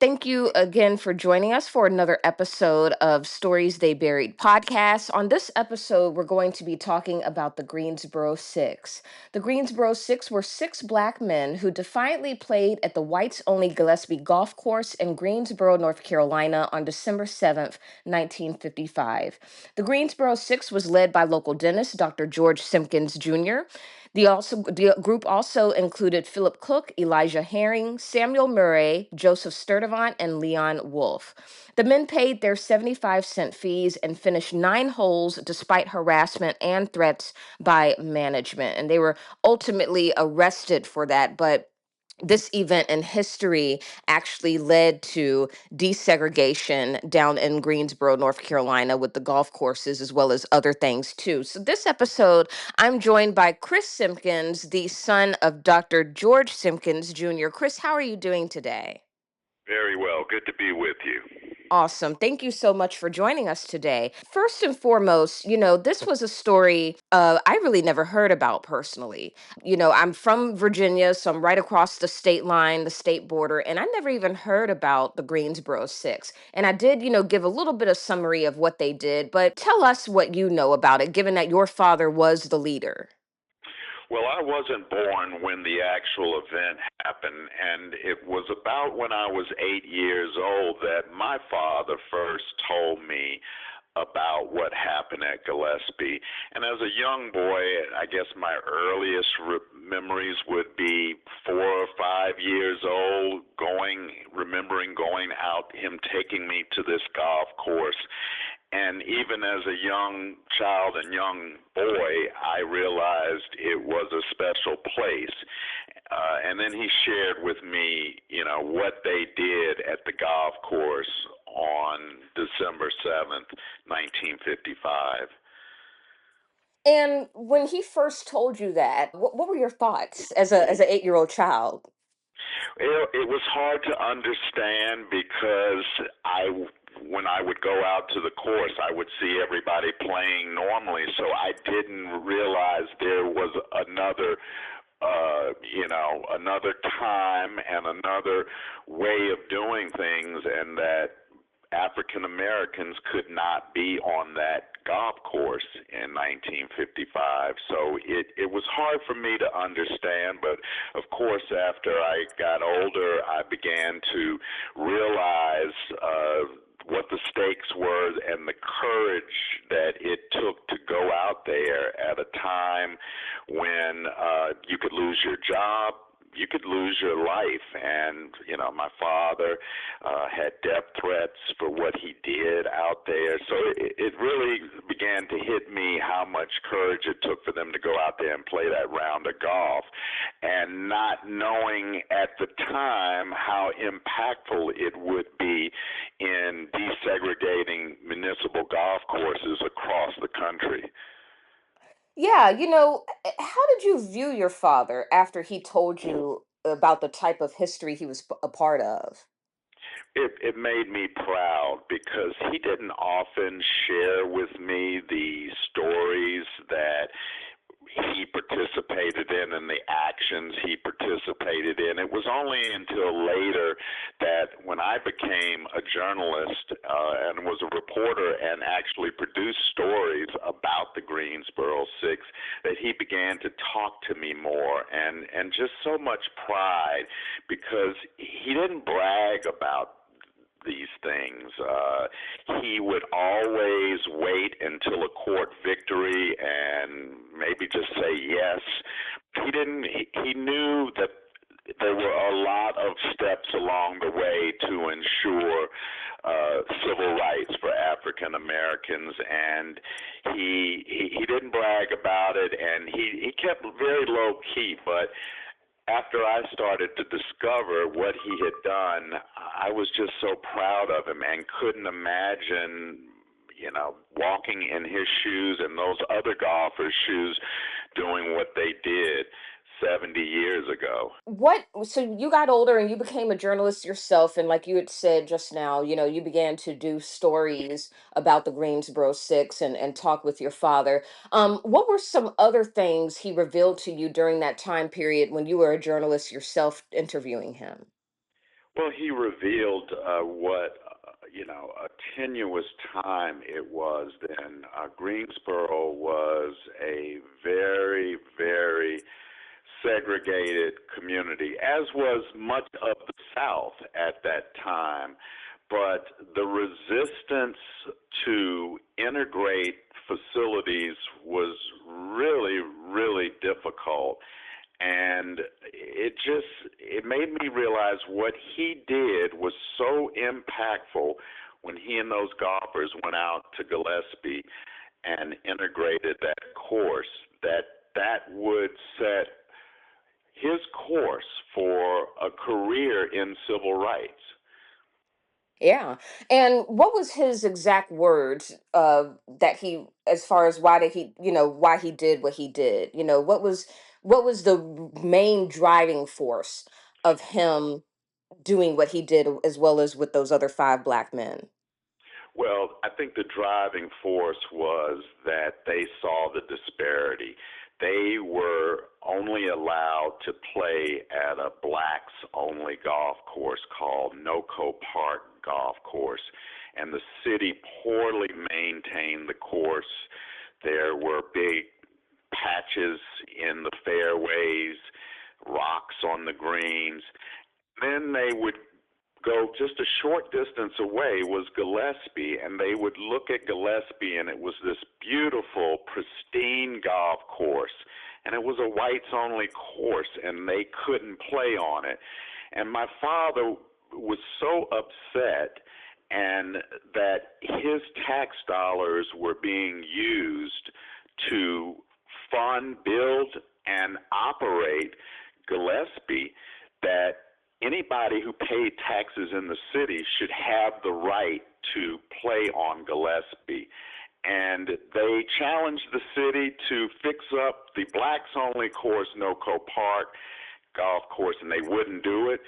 Thank you again for joining us for another episode of Stories They Buried podcast. On this episode, we're going to be talking about the Greensboro Six. The Greensboro Six were six black men who defiantly played at the whites only Gillespie Golf Course in Greensboro, North Carolina on December 7th, 1955. The Greensboro Six was led by local dentist Dr. George Simpkins Jr. The group also included Philip Cook, Elijah Herring, Samuel Murray, Joseph Sturdivant, and Leon Wolfe. The men paid their 75-cent fees and finished 9 holes despite harassment and threats by management. And they were ultimately arrested for that, but this event in history actually led to desegregation down in Greensboro, North Carolina, with the golf courses as well as other things too. So, this episode, I'm joined by Chris Simpkins, the son of Dr. George Simpkins Jr. Chris, how are you doing today? Very well. Good to be with you. Awesome. Thank you so much for joining us today. First and foremost, this was a story I really never heard about personally. I'm from Virginia, so I'm right across the state line, the state border, and I never even heard about the Greensboro Six. And I did, give a little bit of summary of what they did, but tell us what you know about it, given that your father was the leader. Well, I wasn't born when the actual event happened, and it was about when I was 8 years old that my father first told me about what happened at Gillespie. And as a young boy, I guess my earliest memories would be 4 or 5 years old, remembering going out, him taking me to this golf course. And even as a young child and young boy, I realized it was a special place. And then he shared with me, what they did at the golf course on December 7th, 1955. And when he first told you that, what were your thoughts as an 8-year-old child? It was hard to understand because when I would go out to the course, I would see everybody playing normally, so I didn't realize there was another time and another way of doing things, and that African Americans could not be on that golf course in 1955. So it was hard for me to understand, but of course, after I got older, I began to realize what the stakes were and the courage that it took to go out there at a time when you could lose your job, you could lose your life. And my father had death threats for what he did out there, so it really began to hit me how much courage it took for them to go out there and play that round of golf, and not knowing at the time how impactful it would be in desegregating municipal golf courses across the country. Yeah, how did you view your father after he told you about the type of history he was a part of? It made me proud because he didn't often share with me the stories that he participated in and the actions he participated in. It was only until later that when I became a journalist and was a reporter and actually produced stories about the Greensboro Six that he began to talk to me more, and just so much pride, because he didn't brag about these things. He would always wait until a court victory and maybe just say yes. He didn't. He knew that there were a lot of steps along the way to ensure civil rights for African Americans, and he didn't brag about it, and he kept very low key, but after I started to discover what he had done, I was just so proud of him and couldn't imagine, walking in his shoes and those other golfers' shoes doing what they did 70 years ago. So you got older and you became a journalist yourself, and like you had said just now, you began to do stories about the Greensboro Six and talk with your father. What were some other things he revealed to you during that time period when you were a journalist yourself interviewing him? Well, he revealed what a tenuous time it was then. Greensboro was a very, very segregated community, as was much of the South at that time. But the resistance to integrate facilities was really, really difficult. And it made me realize what he did was so impactful when he and those golfers went out to Gillespie and integrated that course, that would set his course for a career in civil rights. Yeah. And what was his exact words that he, as far as why did he, why he did what he did? What was the main driving force of him doing what he did, as well as with those other five black men? Well, I think the driving force was that they saw the disparity. They were only allowed to play at a blacks only golf course called Noco Park Golf Course, and the city poorly maintained the course. There were big patches in the fairways, rocks on the greens. Then they would go just a short distance away was Gillespie, and they would look at Gillespie, and it was this beautiful, pristine golf course, and it was a whites-only course, and they couldn't play on it. And my father was so upset, and that his tax dollars were being used to fund, build, and operate Gillespie, that anybody who paid taxes in the city should have the right to play on Gillespie. And they challenged the city to fix up the blacks-only course, Noco Park Golf Course, and they wouldn't do it.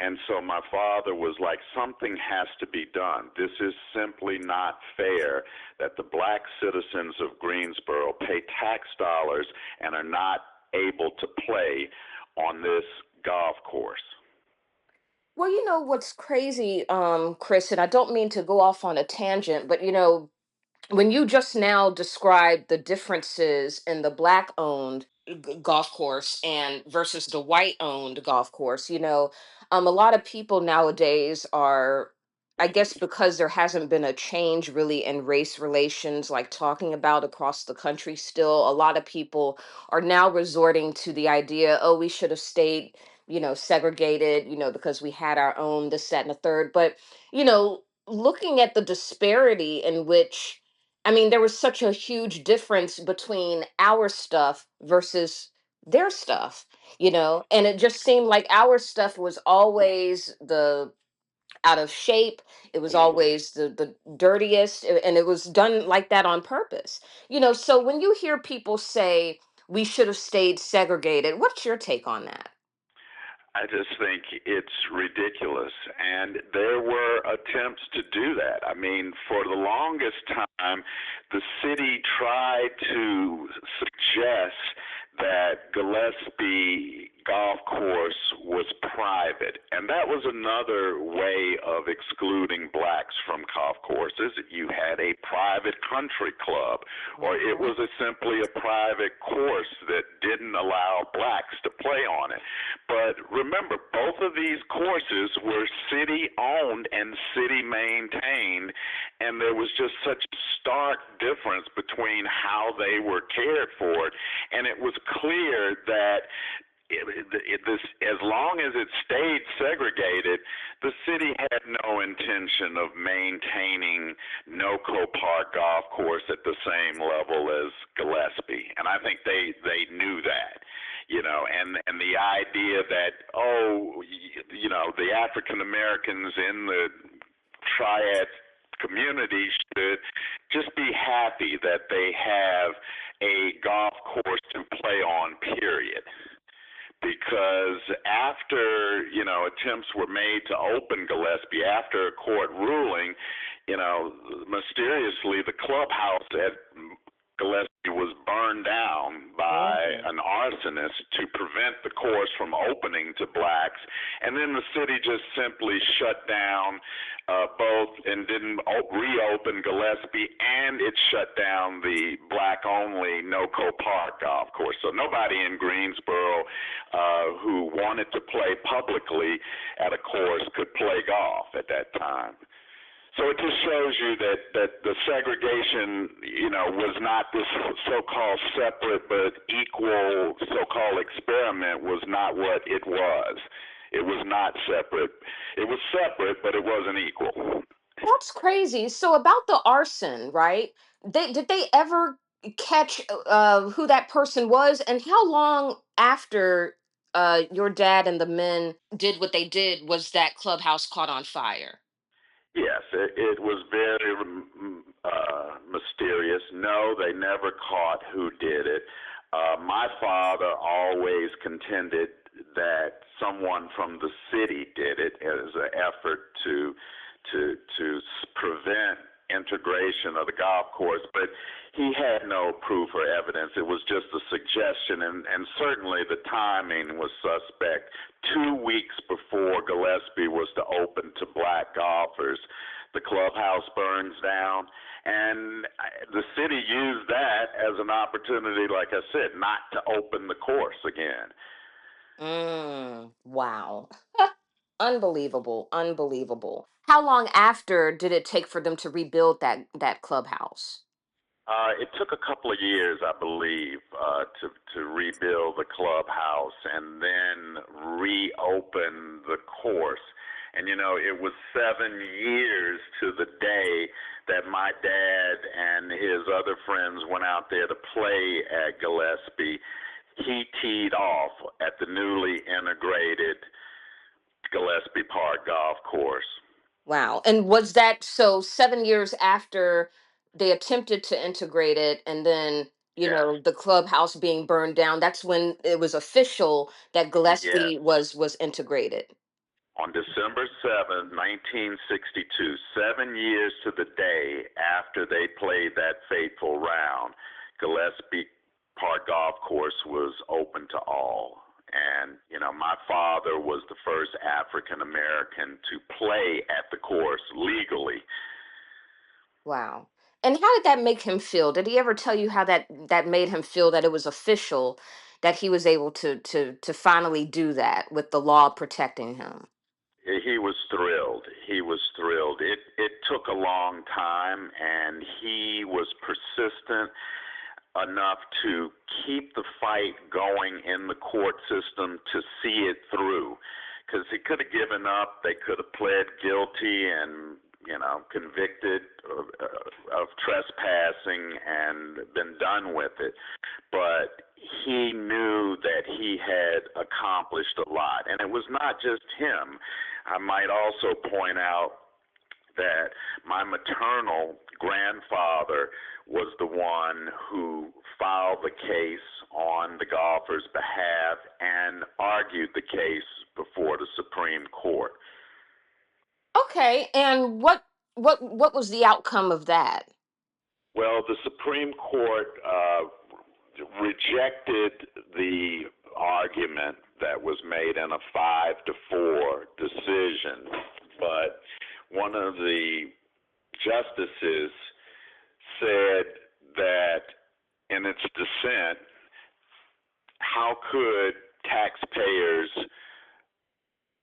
And so my father was like, something has to be done. This is simply not fair that the black citizens of Greensboro pay tax dollars and are not able to play on this golf course. Well, what's crazy, Chris, and I don't mean to go off on a tangent, but when you just now described the differences in the black owned golf course and versus the white owned golf course, a lot of people nowadays are, I guess, because there hasn't been a change really in race relations, like talking about across the country still, a lot of people are now resorting to the idea, oh, we should have stayed, segregated, because we had our own this, that, and the third. But, looking at the disparity in which, I mean, there was such a huge difference between our stuff versus their stuff, and it just seemed like our stuff was always the out of shape. It was always the dirtiest, and it was done like that on purpose. So when you hear people say we should have stayed segregated, what's your take on that? I just think it's ridiculous. And there were attempts to do that. I mean, for the longest time, the city tried to suggest that Gillespie Golf Course was private. And that was another way of excluding blacks from golf courses. You had a private country club, or it Mhm. was simply a private course that didn't allow blacks to play on it. But remember, both of these courses were city owned and city maintained, and there was just such a stark difference between how they were cared for. And it was clear that as long as it stayed segregated, the city had no intention of maintaining Noco Park Golf Course at the same level as Gillespie, and I think they knew that. And the idea that, the African Americans in the triad community should just be happy that they have a golf course to play on, period. Because after, attempts were made to open Gillespie, after a court ruling, mysteriously the clubhouse had Gillespie was burned down by Mhm. an arsonist to prevent the course from opening to blacks, and then the city just simply shut down both and didn't reopen Gillespie, and it shut down the black-only No-Co Park golf course. So nobody in Greensboro who wanted to play publicly at a course could play golf at that time. So it just shows you that the segregation, was not this so-called separate but equal so-called experiment was not what it was. It was not separate. It was separate, but it wasn't equal. That's crazy. So about the arson, right? Did they ever catch who that person was, and how long after your dad and the men did what they did was that clubhouse caught on fire? Yes, it was very mysterious. No, they never caught who did it. My father always contended that someone from the city did it as an effort to prevent integration of the golf course, but he had no proof or evidence. It was just a suggestion, and certainly the timing was suspect. 2 weeks before Gillespie was to open to black golfers, the clubhouse burns down, and the city used that as an opportunity, like I said, not to open the course again. Wow. Unbelievable, unbelievable. How long after did it take for them to rebuild that clubhouse? It took a couple of years, I believe, to rebuild the clubhouse and then reopen the course. And it was 7 years to the day that my dad and his other friends went out there to play at Gillespie. He teed off at the newly integrated Gillespie Park Golf Course. Wow. And was that so 7 years after they attempted to integrate it, and then, Yes, the clubhouse being burned down, that's when it was official that yes. Gillespie was integrated. On December 7th, 1962, 7 years to the day after they played that fateful round, Gillespie Park Golf Course was open to all. And, my father was the first African American to play at the course legally. Wow. And how did that make him feel? Did he ever tell you how that made him feel, that it was official, that he was able to finally do that with the law protecting him? He was thrilled. He was thrilled. It took a long time, and he was persistent enough to keep the fight going in the court system to see it through. Because he could have given up. They could have pled guilty and, convicted of trespassing and been done with it. But he knew that he had accomplished a lot. And it was not just him. I might also point out that my maternal grandfather was the one who filed the case on the golfers' behalf and argued the case before the Supreme Court. Okay, and what was the outcome of that? Well, the Supreme Court rejected the argument that was made in a 5-4 decision, but one of the justices said that in its dissent, how could taxpayers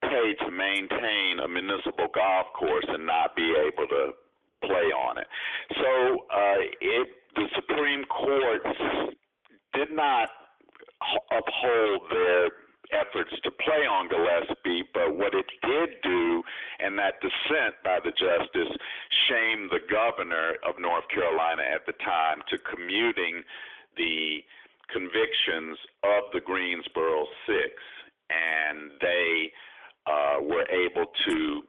pay to maintain a municipal golf course and not be able to play on it? So the Supreme Court did not uphold their efforts to play on Gillespie, but what it did do, and that dissent by the justice shamed the governor of North Carolina at the time to commuting the convictions of the Greensboro Six, and they were able to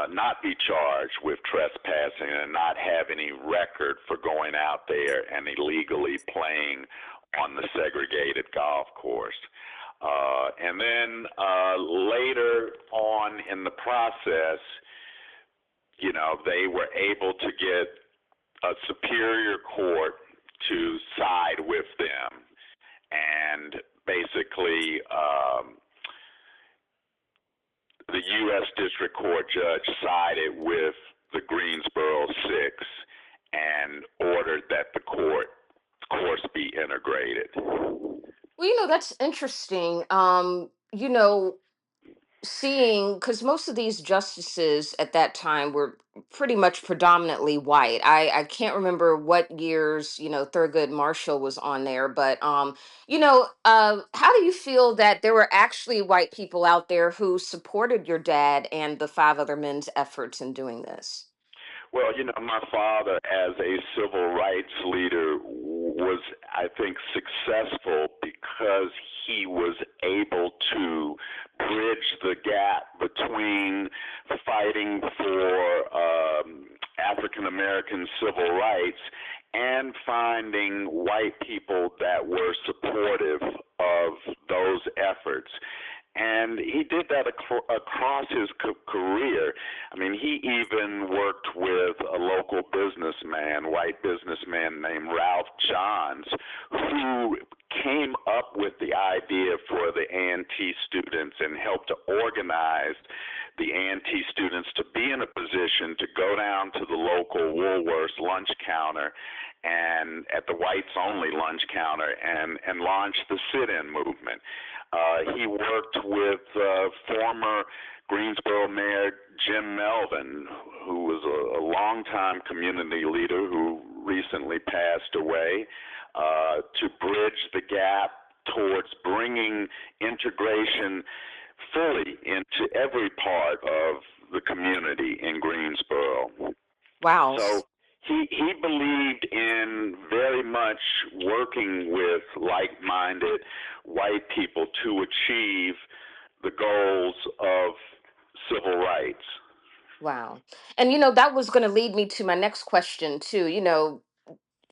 not be charged with trespassing and not have any record for going out there and illegally playing on the segregated golf course. And then later on in the process, they were able to get a superior court to side with them. And basically, the U.S. District Court judge sided with the Greensboro Six and ordered that the course be integrated. Well, that's interesting. Seeing, because most of these justices at that time were pretty much predominantly white. I can't remember what years, Thurgood Marshall was on there, but how do you feel that there were actually white people out there who supported your dad and the five other men's efforts in doing this? Well, my father, as a civil rights leader, was, I think, successful because he was able to bridge the gap between fighting for African American civil rights and finding white people that were supportive of those efforts. And he did that across his career. I mean, he even worked with a local businessman, white businessman named Ralph Johns, who came up with the idea for the A&T students and helped to organize the A&T students to be in a position to go down to the local Woolworths lunch counter and at the whites only lunch counter and launch the sit-in movement. He worked with former Greensboro Mayor Jim Melvin, who was a longtime community leader who recently passed away, to bridge the gap towards bringing integration fully into every part of the community in Greensboro. Wow. So he believed in very much working with like-minded white people to achieve the goals of civil rights. Wow. And that was going to lead me to my next question too.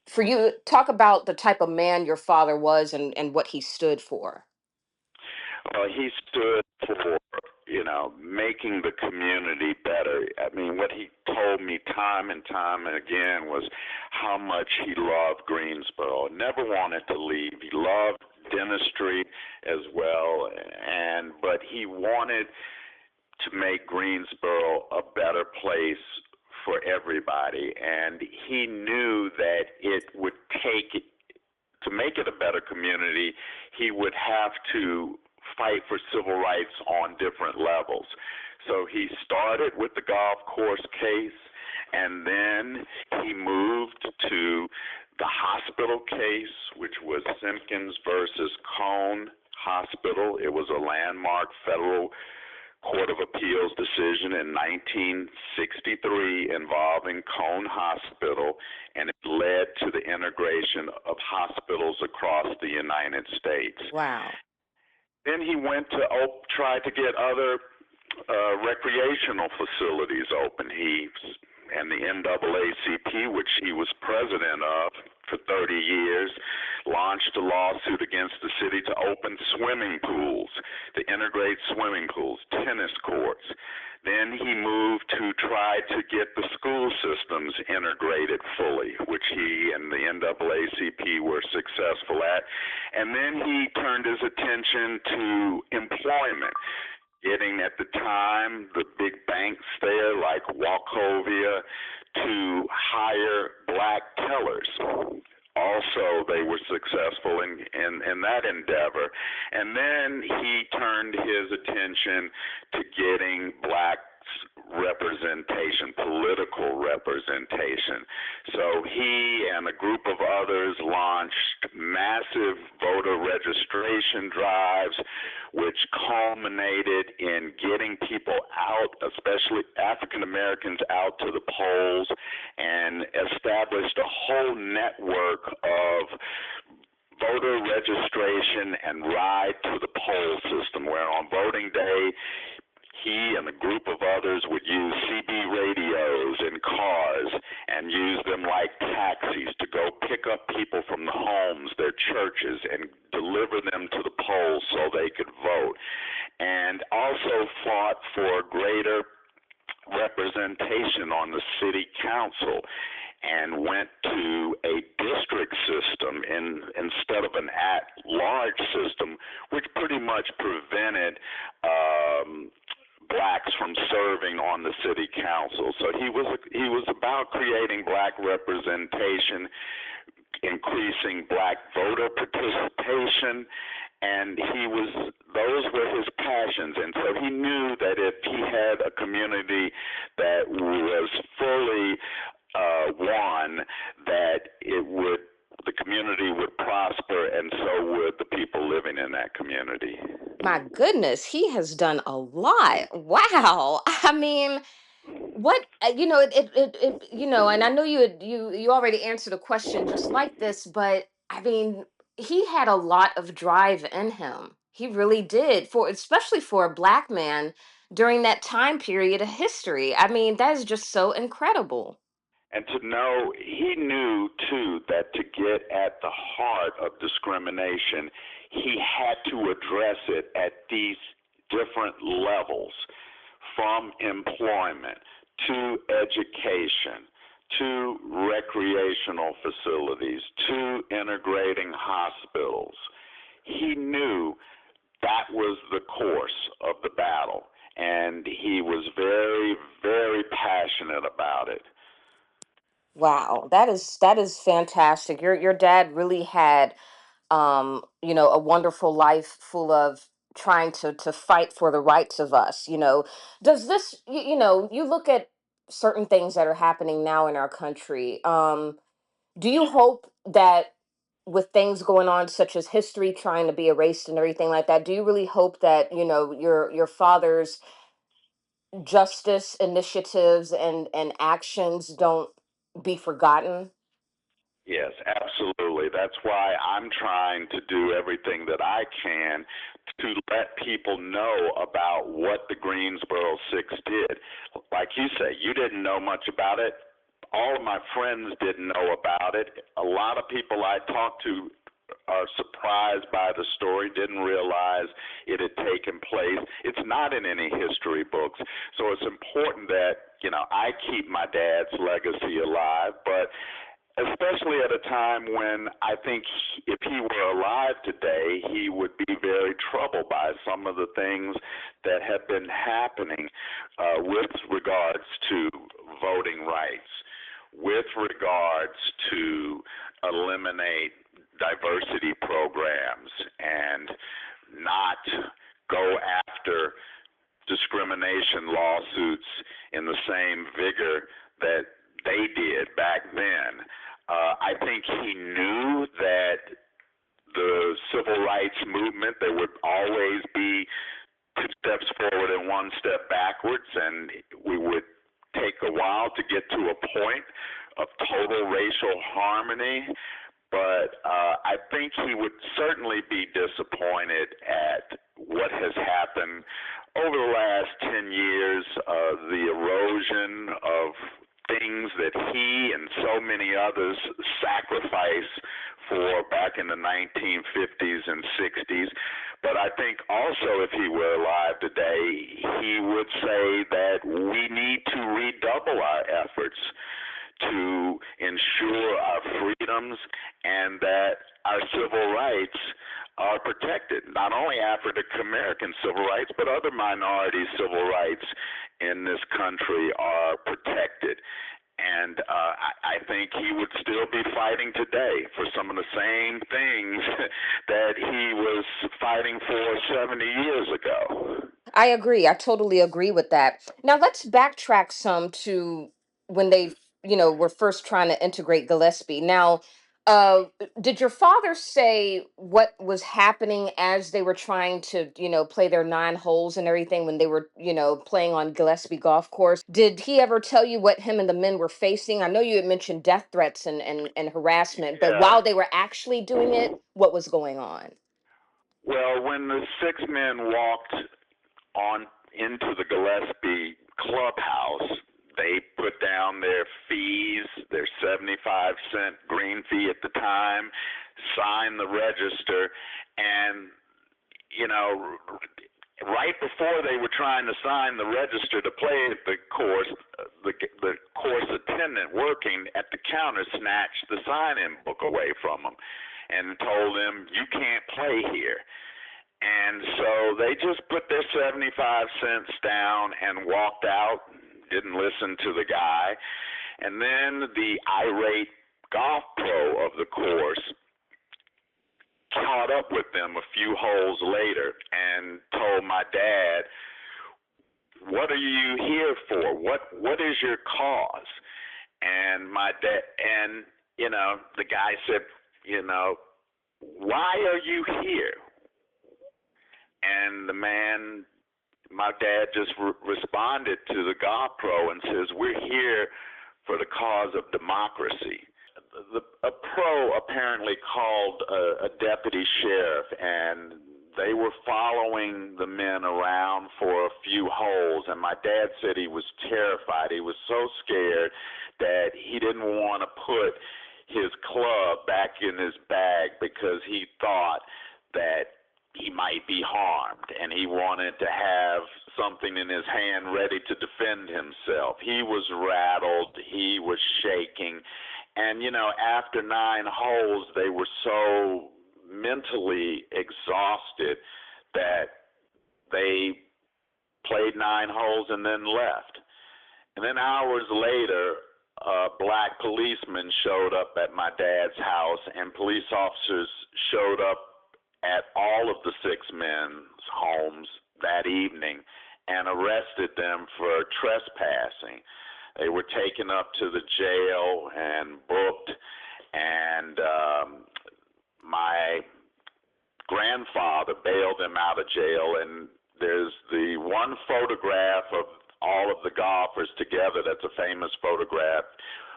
For you, talk about the type of man your father was and what he stood for. He stood for, making the community better. I mean, what he told me time and time and again was how much he loved Greensboro. Never wanted to leave. He loved dentistry as well, but he wanted to make Greensboro a better place for everybody, and he knew that it would take, to make it a better community, he would have to fight for civil rights on different levels. So he started with the golf course case, and then he moved to the hospital case, which was Simpkins versus Cone Hospital. It was a landmark federal Court of Appeals decision in 1963 involving Cone Hospital, and it led to the integration of hospitals across the United States. Wow. Then he went to try to get other recreational facilities open. And the NAACP, which he was president of for 30 years, launched a lawsuit against the city to open swimming pools, to integrate swimming pools, tennis courts. Then he moved to try to get the school systems integrated fully, which he and the NAACP were successful at. And then he turned his attention to employment, getting at the time the big banks there like Wachovia to hire black tellers. Also, they were successful in that endeavor. And then he turned his attention to getting black representation, political representation. So he and a group of others launched massive voter registration drives, which culminated in getting people out, especially African Americans, out to the polls, and established a whole network of voter registration and ride to the poll system, where on voting day, he and a group of others would use CB radios in cars and use them like taxis to go pick up people from the homes, their churches, and deliver them to the polls so they could vote. And also fought for greater representation on the city council. and went to a district system instead of an at-large system, which pretty much prevented blacks from serving on the city council. So he was about creating black representation, increasing black voter participation, and those were his passions. And so he knew that if he had a community that was fully one, that the community would prosper, and so would the people living in that community. My goodness, he has done a lot. Wow. I mean, what and I know you already answered a question just like this, but I mean, he had a lot of drive in him. He really did, for especially for a black man during that time period of history. I mean, that is just so incredible. And to know, he knew too that to get at the heart of discrimination, he had to address it at these different levels, from employment to education to recreational facilities to integrating hospitals. He knew that was the course of the battle, and he was very, very passionate about it. Wow, that is fantastic. Your dad really had a wonderful life full of trying to fight for the rights of us. Does this you look at certain things that are happening now in our country. Do you hope that with things going on such as history trying to be erased and everything like that, do you really hope that your father's justice initiatives and actions don't be forgotten? Yes, absolutely. That's why I'm trying to do everything that I can to let people know about what the Greensboro Six did. Like you say, you didn't know much about it. All of my friends didn't know about it. A lot of people I talked to are surprised by the story, didn't realize it had taken place. It's not in any history books. So it's important that, I keep my dad's legacy alive, but especially at a time when I think if he were alive today, he would be very troubled by some of the things that have been happening with regards to voting rights, with regards to eliminate diversity programs and not go after discrimination lawsuits in the same vigor that they did back then. I think he knew that the civil rights movement, there would always be 2 steps forward and 1 step backwards, and we would take a while to get to a point of total racial harmony. But I think he would certainly be disappointed at what has happened over the last 10 years, the erosion of things that he and so many others sacrificed for back in the 1950s and 60s. But I think also if he were alive today, he would say that we need to redouble our efforts to ensure our freedoms and that our civil rights are protected. Not only African American civil rights, but other minority civil rights in this country are protected. And I think he would still be fighting today for some of the same things that he was fighting for 70 years ago. I agree. I totally agree with that. Now let's backtrack some to when they, were first trying to integrate Gillespie. Now, uh, did your father say what was happening as they were trying to, play their 9 holes and everything when they were, playing on Gillespie Golf Course? Did he ever tell you what him and the men were facing? I know you had mentioned death threats and harassment, but Yeah. while they were actually doing it, what was going on? Well, when the 6 men walked on into the Gillespie clubhouse, they put down their fees, their 75-cent green fee at the time, signed the register, and you know, right before they were trying to sign the register to play the course attendant working at the counter snatched the sign-in book away from him and told him, "You can't play here." And so they just put their 75 cents down and walked out, didn't listen to the guy. And then the irate golf pro of the course caught up with them a few holes later and told my dad, "What are you here for? What is your cause?" And my dad, and the guy said, "Why are you here?" And the man, my dad, just responded to the golf pro and says, "We're here for the cause of democracy." A pro apparently called a deputy sheriff, and they were following the men around for a few holes, and my dad said he was terrified. He was so scared that he didn't want to put his club back in his bag because he thought that he might be harmed, and he wanted to have something in his hand ready to defend himself. He was rattled. He was shaking. And, after 9 holes, they were so mentally exhausted that they played 9 holes and then left. And then hours later, a black policeman showed up at my dad's house, and police officers showed up at all of the 6 men's homes that evening and arrested them for trespassing. They were taken up to the jail and booked, and my grandfather bailed them out of jail, and there's the one photograph of all of the golfers together that's a famous photograph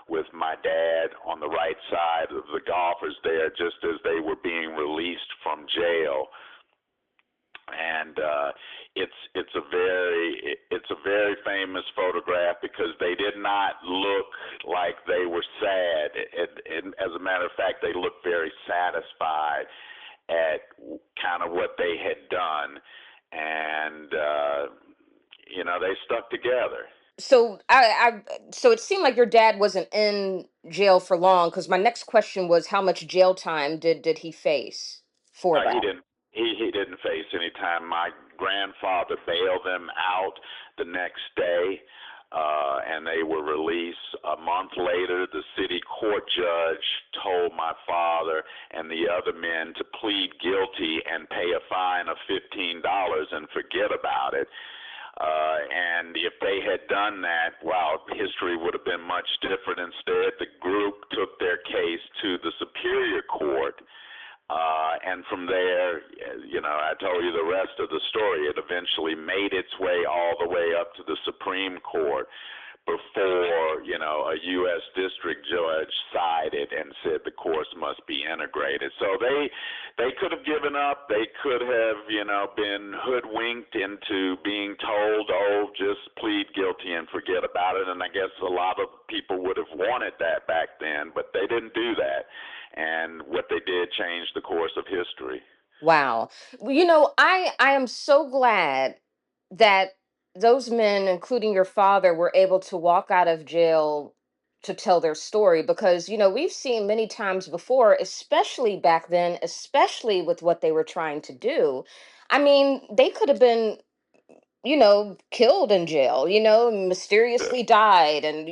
with my dad on the right side of the golfers there just as they were being released from jail. And it's a very famous photograph because they did not look like they were sad. As a matter of fact, they looked very satisfied at kind of what they had done, and they stuck together. So so it seemed like your dad wasn't in jail for long, because my next question was, how much jail time did he face for He that? didn't. He didn't face any time. My grandfather bailed them out the next day, and they were released. A month later, the city court judge told my father and the other men to plead guilty and pay a fine of $15 and forget about it. And if they had done that, wow, history would have been much different. Instead, the group took their case to the Superior Court. And from there, I told you the rest of the story. It eventually made its way all the way up to the Supreme Court before, a U.S. district judge sided and said the course must be integrated. So they could have given up. They could have, been hoodwinked into being told, "Oh, just plead guilty and forget about it." And I guess a lot of people would have wanted that back then, but they didn't do that. And what they did changed the course of history. Wow. Well, I am so glad that those men, including your father, were able to walk out of jail to tell their story, because, we've seen many times before, especially back then, especially with what they were trying to do. I mean, they could have been, killed in jail, mysteriously died, and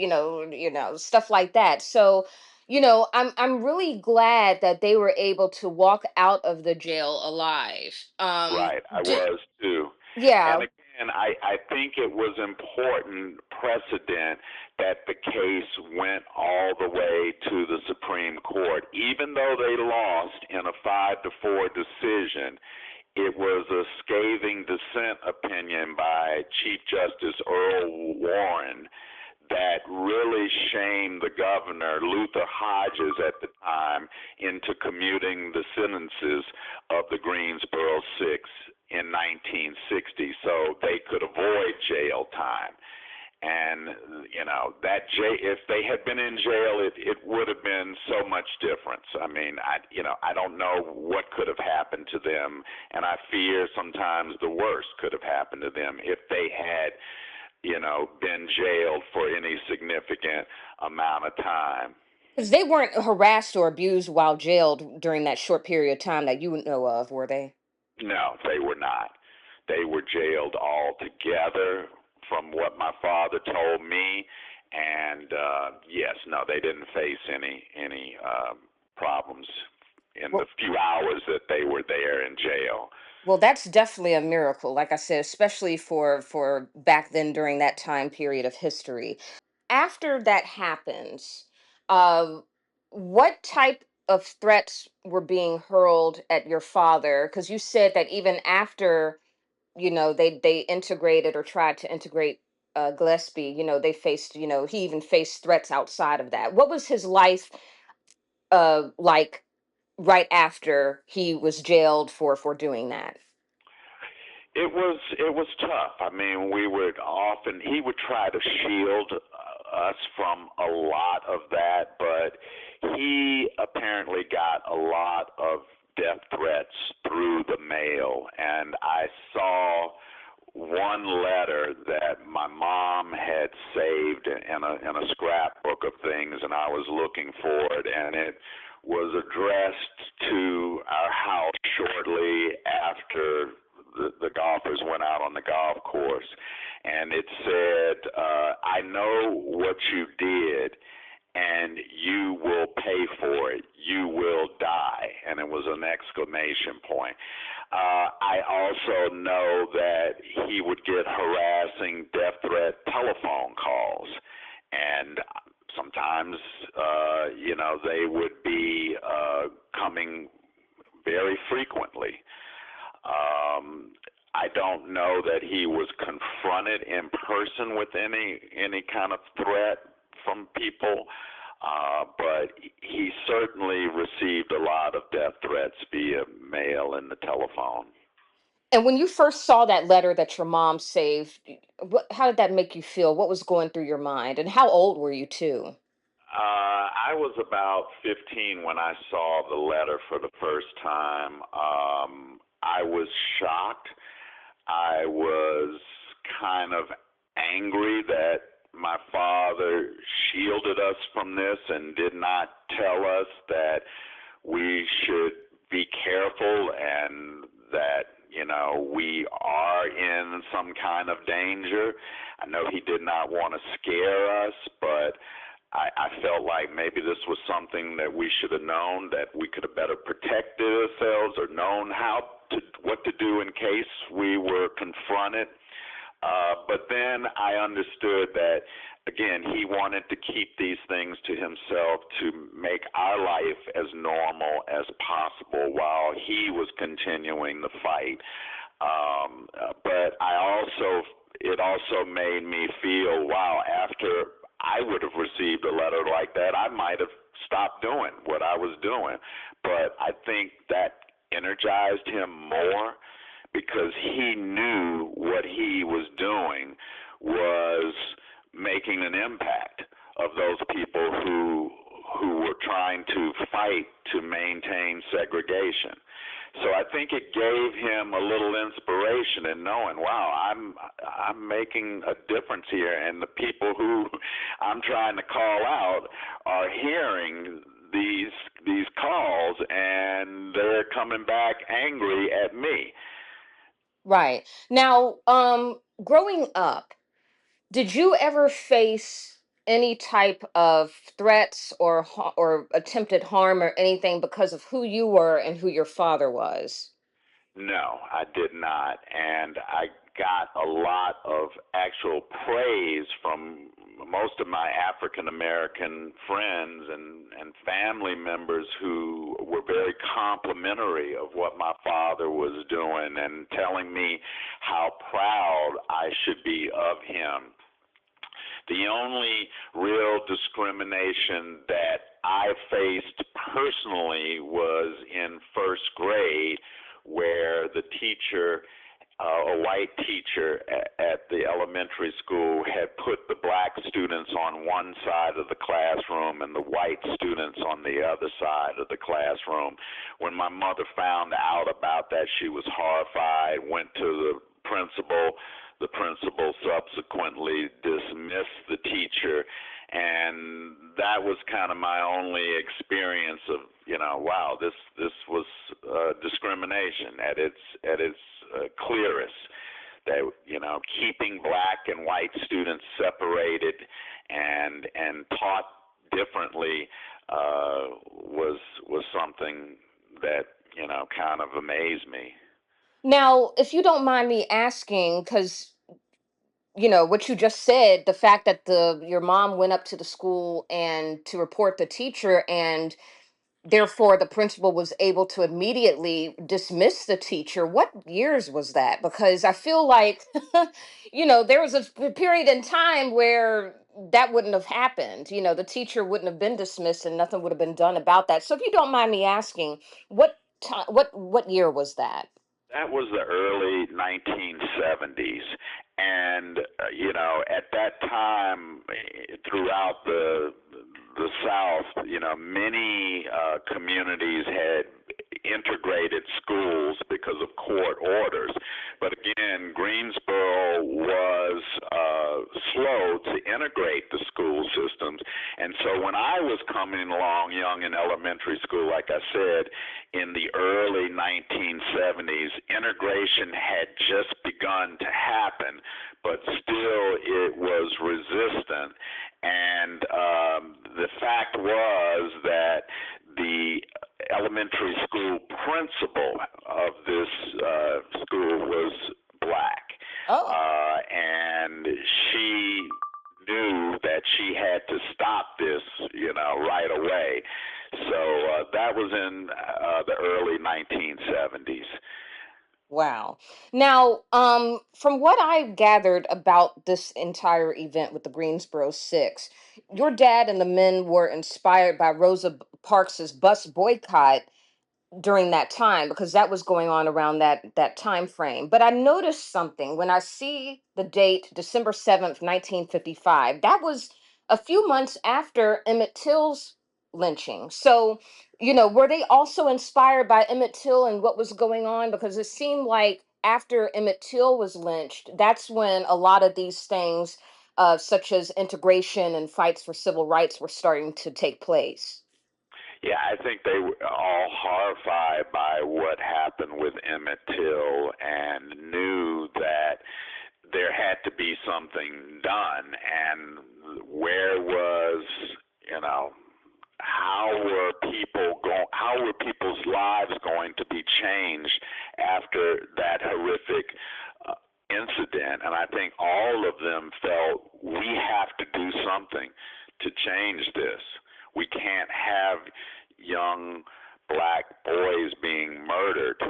stuff like that. So, I'm really glad that they were able to walk out of the jail alive. Right, I was too. And Yeah. again, I think it was important precedent that the case went all the way to the Supreme Court. Even though they lost in a 5-4 decision, it was a scathing dissent opinion by Chief Justice Earl Warren that really shamed the governor, Luther Hodges at the time, into commuting the sentences of the Greensboro Six in 1960 so they could avoid jail time. And if they had been in jail, it would have been so much different. I mean, I don't know what could have happened to them, and I fear sometimes the worst could have happened to them if they had been jailed for any significant amount of time. Because they weren't harassed or abused while jailed during that short period of time that you know of, were they? No, they were not. They were jailed all together, from what my father told me. And yes, no, they didn't face any problems in the Well, few hours that they were there in jail. well, that's definitely a miracle, like I said, especially for back then during that time period of history. After that happens, uh, what type of threats were being hurled at your father? Because you said that even after they integrated or tried to integrate Gillespie, they faced, he even faced threats outside of that. What was his life like right after he was jailed for doing that? It was tough. I mean, we would often he would try to shield us from a lot of that, but he apparently got a lot of death threats through the mail, and I saw one letter that my mom had saved in a scrapbook of things, and I was looking for it, and it was addressed to our house shortly after the golfers went out on the golf course, and it said, "I know what you did, and you will pay for it. You will die." And it was an exclamation point. I also know that he would get harassing death threat telephone calls, and sometimes, they would be coming very frequently. I don't know that he was confronted in person with any kind of threat from people, but he certainly received a lot of death threats via mail and the telephone. And when you first saw that letter that your mom saved, how did that make you feel? What was going through your mind? And how old were you too? I was about 15 when I saw the letter for the first time. I was shocked. I was kind of angry that my father shielded us from this and did not tell us that we should be careful and that we are in some kind of danger. I know he did not want to scare us, but I felt like maybe this was something that we should have known, that we could have better protected ourselves or known what to do in case we were confronted. But then I understood that, again, he wanted to keep these things to himself to make our life as normal as possible while he was continuing the fight. But it also made me feel, wow, after I would have received a letter like that, I might have stopped doing what I was doing. But I think that energized him more because he knew what he was doing was making an impact of those people who were trying to fight to maintain segregation. So I think it gave him a little inspiration in knowing, wow, I'm making a difference here, and the people who I'm trying to call out are hearing these calls, and they're coming back angry at me. Right. Now, growing up, did you ever face any type of threats or attempted harm or anything because of who you were and who your father was? No, I did not. And I got a lot of actual praise from most of my African American friends and family members who were very complimentary of what my father was doing and telling me how proud I should be of him. The only real discrimination that I faced personally was in first grade, where the teacher, a white teacher at the elementary school, had put the black students on one side of the classroom and the white students on the other side of the classroom. When my mother found out about that, she was horrified, went to the principal. The principal subsequently dismissed the teacher, and that was kind of my only experience of, wow, this was discrimination at its clearest. That, keeping black and white students separated and taught differently was something that, kind of amazed me. Now, if you don't mind me asking, because what you just said, the fact that the your mom went up to the school and to report the teacher, and therefore the principal was able to immediately dismiss the teacher. What years was that? Because I feel like there was a period in time where that wouldn't have happened. The teacher wouldn't have been dismissed and nothing would have been done about that. So if you don't mind me asking, what year was that? That was the early 1970s. And, at that time, throughout the South, many communities had integrated schools because of court orders. But again, Greensboro was slow to integrate the school systems. And so when I was coming along young in elementary school, like I said, in the early 1970s, integration had just begun to happen, but still it was resistant. And the fact was that the elementary school principal of this school was black, Oh, and she knew that she had to stop this, right away. So that was in the early 1970s. wow. Now, from what I've gathered about this entire event with the Greensboro Six, your dad and the men were inspired by Rosa Parks's bus boycott during that time, because that was going on around that time frame. But I noticed something when I see the date December 7th, 1955. That was a few months after Emmett Till's lynching. So, were they also inspired by Emmett Till and what was going on? Because it seemed like after Emmett Till was lynched, that's when a lot of these things, such as integration and fights for civil rights, were starting to take place. Yeah, I think they were all horrified by what happened with Emmett Till and knew that there had to be something done. And where was, you know, how were people's lives going to be changed after that horrific incident? And I think all of them felt we have to do something to change this. We can't have young black boys being murdered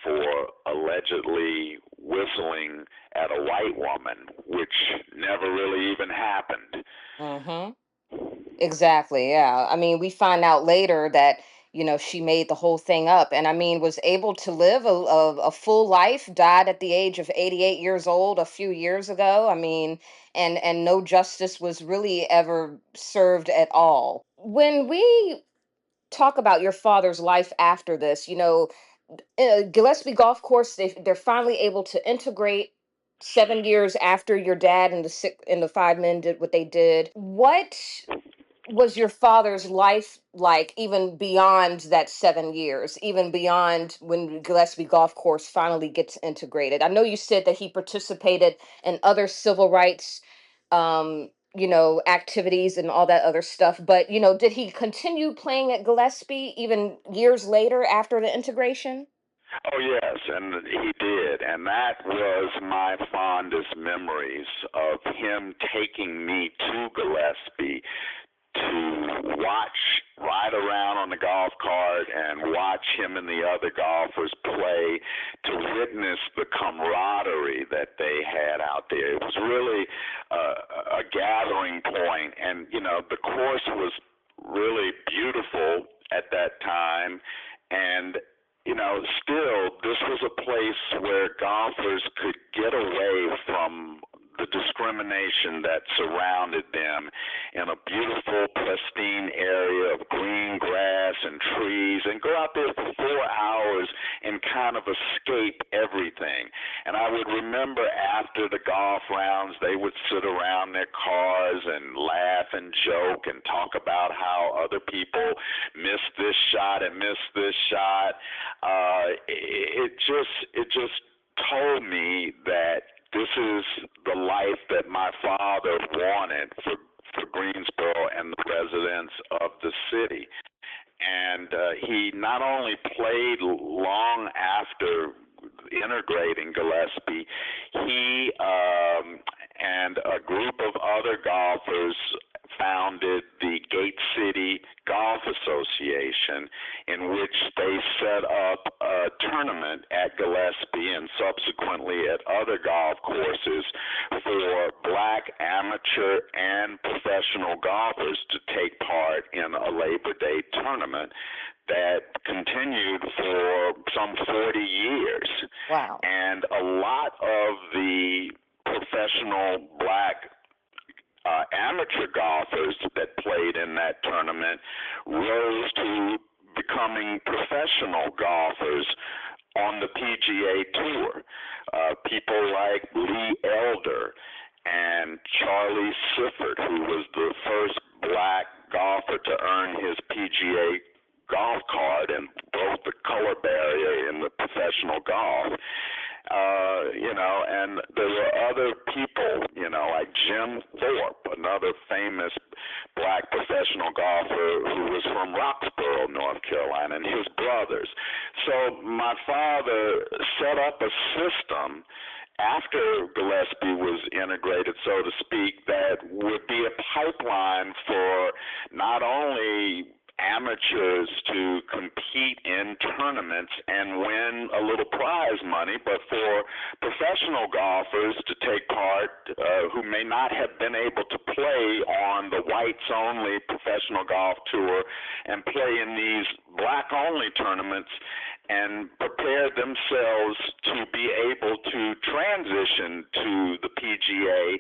for allegedly whistling at a white woman, which never really even happened. Mm-hmm. Exactly. Yeah. I mean, we find out later that, she made the whole thing up, and I mean, was able to live a full life, died at the age of 88 years old a few years ago. I mean, and no justice was really ever served at all. When we talk about your father's life after this, Gillespie Golf Course, they're finally able to integrate 7 years after your dad and the five men did what they did. What was your father's life like, even beyond that 7 years, even beyond when Gillespie Golf Course finally gets integrated? I know you said that he participated in other civil rights, activities and all that other stuff, but, did he continue playing at Gillespie even years later after the integration? Oh, yes, and he did. And that was my fondest memories of him taking me to Gillespie to ride around on the golf cart and watch him and the other golfers play, to witness the camaraderie that they had out there. It was really a gathering point, and the course was really beautiful at that time, and still, this was a place where golfers could get away from the discrimination that surrounded them in a beautiful, pristine area of green grass and trees, and go out there for 4 hours and kind of escape everything. And I would remember after the golf rounds, they would sit around their cars and laugh and joke and talk about how other people missed this shot and missed this shot. It just told me that this is the life that my father wanted for Greensboro and the residents of the city. And he not only played long after integrating Gillespie, he and a group of other golfers founded the Gate City Golf Association, in which they set up a tournament at Gillespie and subsequently at other golf courses for black amateur and professional golfers to take part in a Labor Day tournament that continued for some 40 years. Wow. And a lot of the professional black amateur golfers that played in that tournament rose to becoming professional golfers on the PGA Tour. People like Lee Elder and Charlie Sifford, who was the first black golfer to earn his PGA golf card and broke the color barrier in the professional golf. And there were other people, like Jim Thorpe, another famous black professional golfer who was from Roxborough, North Carolina, and his brothers. So my father set up a system after Gillespie was integrated, so to speak, that would be a pipeline for not only amateurs to compete in tournaments and win a little prize money, but for professional golfers to take part who may not have been able to play on the whites-only professional golf tour and play in these black-only tournaments and prepare themselves to be able to transition to the PGA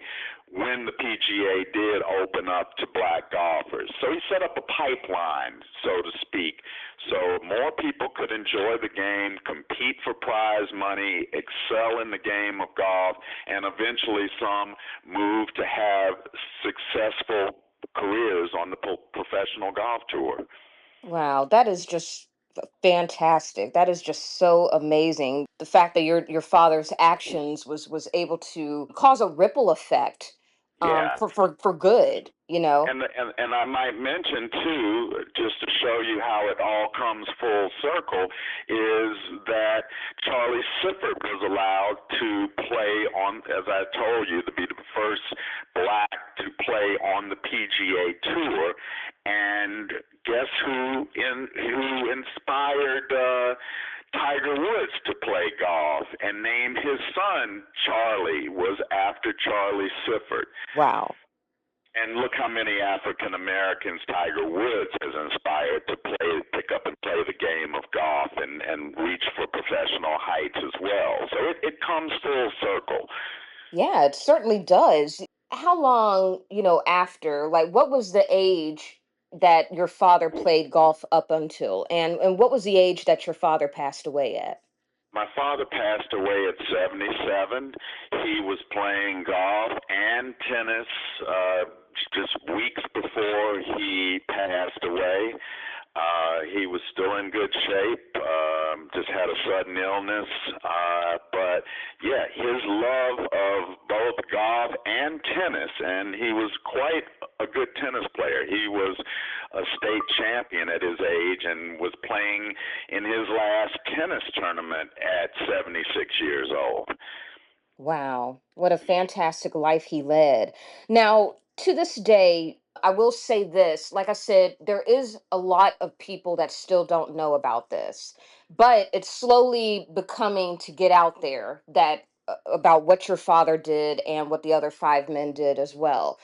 when the PGA did open up to black golfers. So he set up a pipeline, so to speak, so more people could enjoy the game, compete for prize money, excel in the game of golf, and eventually some move to have successful careers on the professional golf tour. Wow, that is just fantastic. That is just so amazing. The fact that your father's actions was able to cause a ripple effect Yeah. for good, you know. And I might mention too, just to show you how it all comes full circle, is that Charlie Sifford was allowed to play on, as I told you, to be the first black to play on the PGA Tour. And guess who inspired Tiger Woods to play golf and named his son Charlie, was after Charlie Sifford. Wow. And look how many African Americans Tiger Woods has inspired to pick up and play the game of golf and reach for professional heights as well. So it comes full circle. Yeah, it certainly does. How long, after, like what was the age that your father played golf up until? And what was the age that your father passed away at? My father passed away at 77. He was playing golf and tennis just weeks before he passed away. He was still in good shape, just had a sudden illness. But yeah, his love of both golf and tennis, and he was quite a good tennis player. He was a state champion at his age and was playing in his last tennis tournament at 76 years old. Wow, what a fantastic life he led. Now, to this day, I will say this, like I said, there is a lot of people that still don't know about this, but it's slowly becoming to get out there that about what your father did and what the other five men did as well.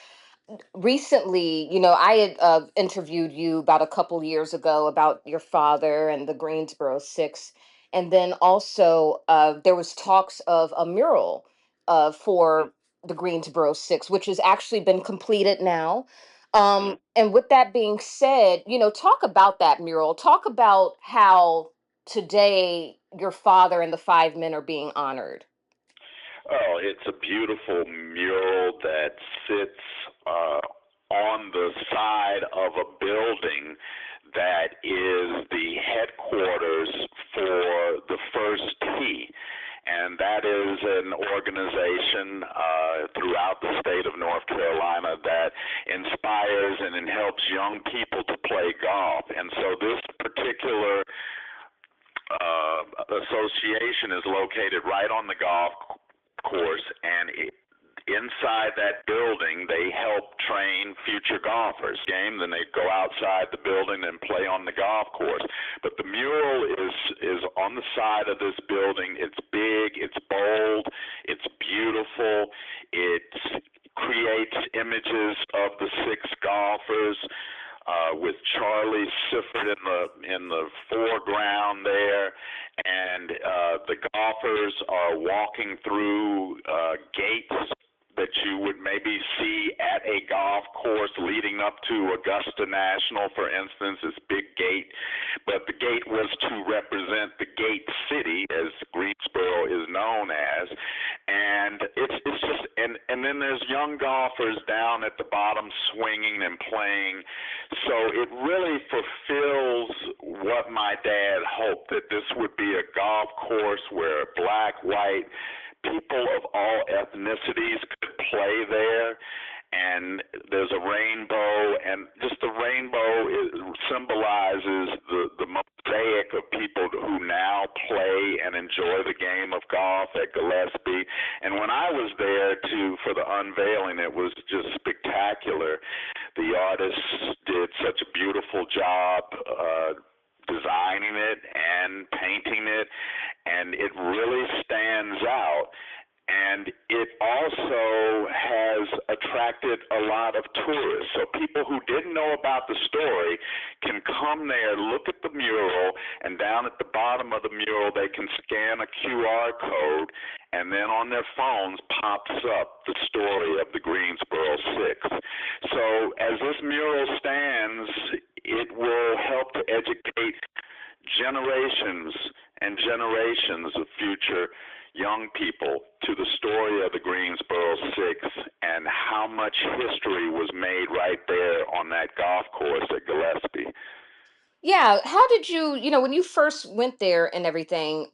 Recently, I had interviewed you about a couple years ago about your father and the Greensboro Six, and then also there was talks of a mural for the Greensboro Six, which has actually been completed now. Mm-hmm. And with that being said, talk about that mural. Talk about how. today your father and the five men are being honored? Oh, it's a beautiful mural that sits on the side of a building that is the headquarters for the First Tee. And that is an organization throughout the state of North Carolina that inspires and helps young people to play golf. And so this particular association is located right on the golf course, and inside that building they help train future golfers. Then they go outside the building and play on the golf course. But the mural is on the side of this building. It's big, it's bold, it's beautiful. It creates images of the six golfers, with Charlie Sifford in the foreground there, and the golfers are walking through gates that you would maybe see at a golf course leading up to Augusta National, for instance, this big gate. But the gate was to represent the gate city, as Greensboro is known as. And it's just, and then there's young golfers down at the bottom swinging and playing. So it really fulfills what my dad hoped, that this would be a golf course where black, white, people of all ethnicities could play there. And there's a rainbow, and just the rainbow symbolizes the mosaic of people who now play and enjoy the game of golf at Gillespie. And when I was there for the unveiling, it was just spectacular. The artists did such a beautiful job designing it and painting it, and it really stands out. And it also has attracted a lot of tourists. So people who didn't know about the story can come there, look at the mural, and down at the bottom of the mural they can scan a QR code, and then on their phones pops up the story of the Greensboro Six. So as this mural stands, it will help to educate generations and generations of future young people to the story of the Greensboro Six and how much history was made right there on that golf course at Gillespie. Yeah, how did when you first went there and everything,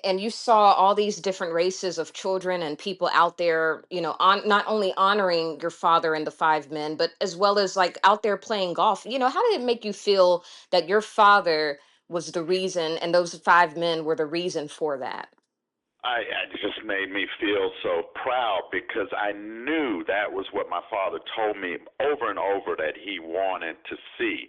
and you saw all these different races of children and people out there, on not only honoring your father and the five men, but as well as like out there playing golf, how did it make you feel that your father was the reason and those five men were the reason for that? It just made me feel so proud because I knew that was what my father told me over and over that he wanted to see.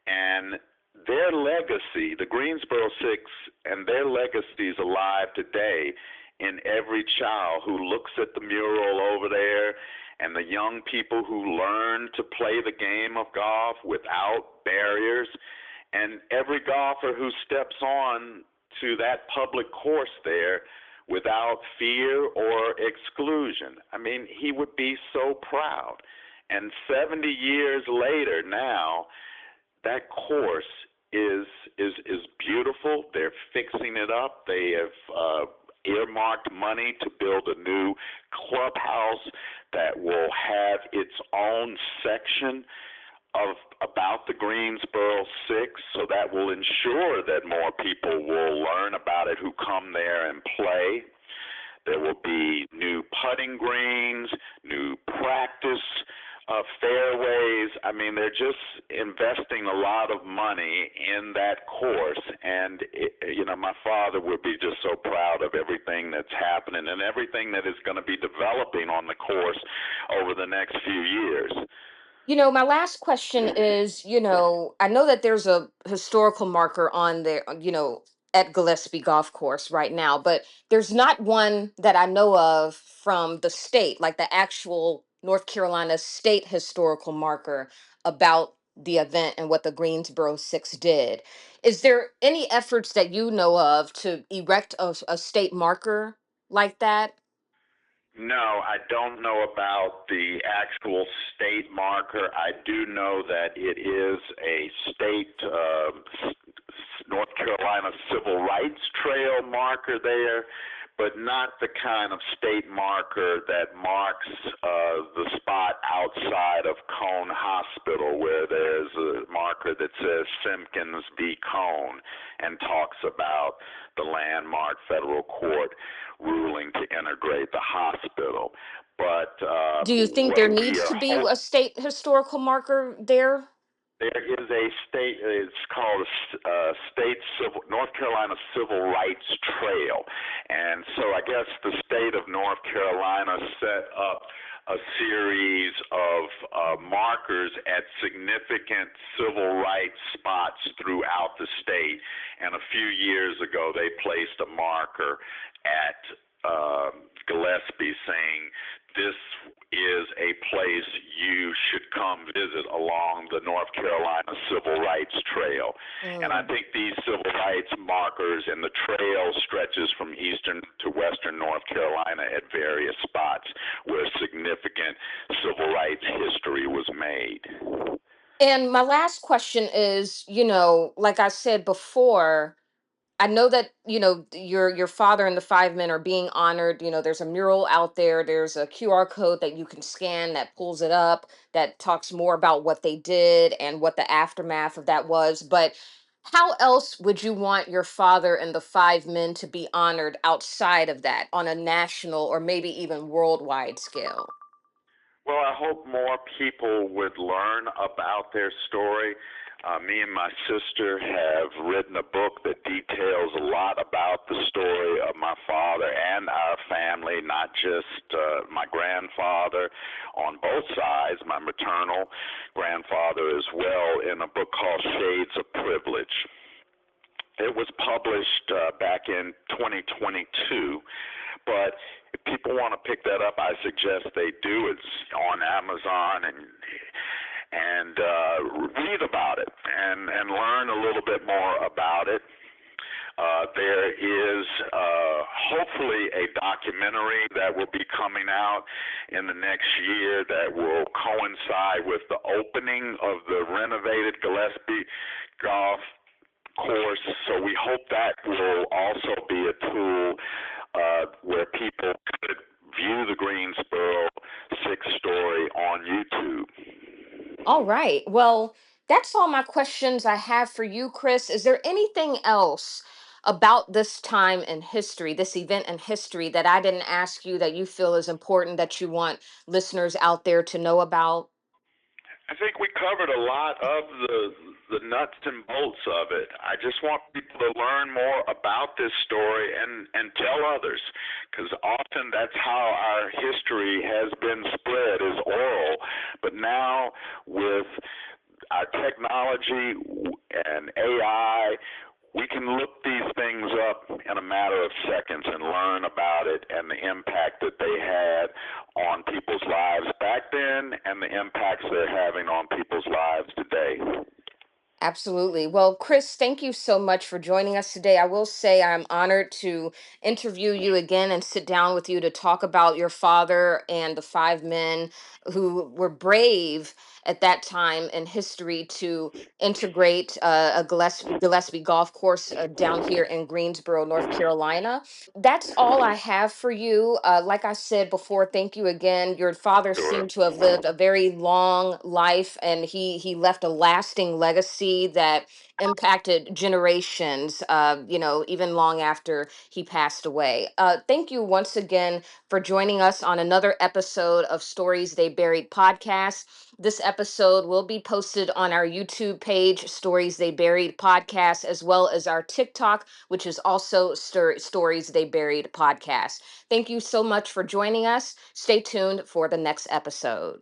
And their legacy, the Greensboro Six, and their legacy is alive today in every child who looks at the mural over there, and the young people who learn to play the game of golf without barriers, and every golfer who steps on to that public course there without fear or exclusion. I mean, he would be so proud. And 70 years later now, that course is beautiful. They're fixing it up. They have earmarked money to build a new clubhouse that will have its own section of about the Greensboro Six, so that will ensure that more people will learn about it who come there and play. There will be new putting greens, new practice fairways. I mean, they're just investing a lot of money in that course, and my father would be just so proud of everything that's happening and everything that is going to be developing on the course over the next few years. My last question is, I know that there's a historical marker on there, at Gillespie Golf Course right now, but there's not one that I know of from the state, like the actual North Carolina state historical marker about the event and what the Greensboro Six did. Is there any efforts that you know of to erect a state marker like that? No, I don't know about the actual state marker. I do know that it is a state North Carolina Civil Rights Trail marker there, but not the kind of state marker that marks the spot outside of Cone Hospital, where there's a marker that says Simpkins v. Cone and talks about the landmark federal court ruling to integrate the hospital. But Do you think there what we needs are to be hoping, a state historical marker there? there is a state, it's called state civil, North Carolina Civil Rights Trail. And so I guess the state of North Carolina set up a series of markers at significant civil rights spots throughout the state. And a few years ago, they placed a marker at Gillespie saying, this is a place you should come visit along the North Carolina Civil Rights Trail. And I Mm. think these civil rights markers and the trail stretches from eastern to western North Carolina at various spots where significant civil rights history was made. And my last question is, like I said before, I know that your father and the five men are being honored. There's a mural out there. There's a QR code that you can scan that pulls it up that talks more about what they did and what the aftermath of that was. But how else would you want your father and the five men to be honored outside of that on a national or maybe even worldwide scale? Well, I hope more people would learn about their story. Me and my sister have written a book that details a lot about the story of my father and our family, not just my grandfather on both sides, my maternal grandfather as well, in a book called Shades of Privilege. It was published back in 2022, but if people want to pick that up, I suggest they do. It's on Amazon, and read about it and learn a little bit more about it. There is hopefully a documentary that will be coming out in the next year that will coincide with the opening of the renovated Gillespie Golf course. So we hope that will also be a tool where people could view the Greensboro Six story on YouTube. All right. Well, that's all my questions I have for you, Chris. Is there anything else about this time in history, this event in history that I didn't ask you that you feel is important that you want listeners out there to know about? I think we covered a lot of the nuts and bolts of it. I just want people to learn more about this story and tell others, because often that's how our history has been spread, is oral. But now with our technology and AI, we can look these things up in a matter of seconds and learn about it and the impact that they had on people's lives back then and the impacts they're having on people's lives today. Absolutely. Well, Chris, thank you so much for joining us today. I will say I'm honored to interview you again and sit down with you to talk about your father and the five men who were brave at that time in history to integrate a Gillespie golf course down here in Greensboro, North Carolina. That's all I have for you. Like I said before, thank you again. Your father Sure. seemed to have lived a very long life, and he left a lasting legacy that impacted generations. Even long after he passed away. Thank you once again for joining us on another episode of Stories They Buried podcast. This episode will be posted on our YouTube page, Stories They Buried podcast, as well as our TikTok, which is also Stories They Buried podcast. Thank you so much for joining us. Stay tuned for the next episode.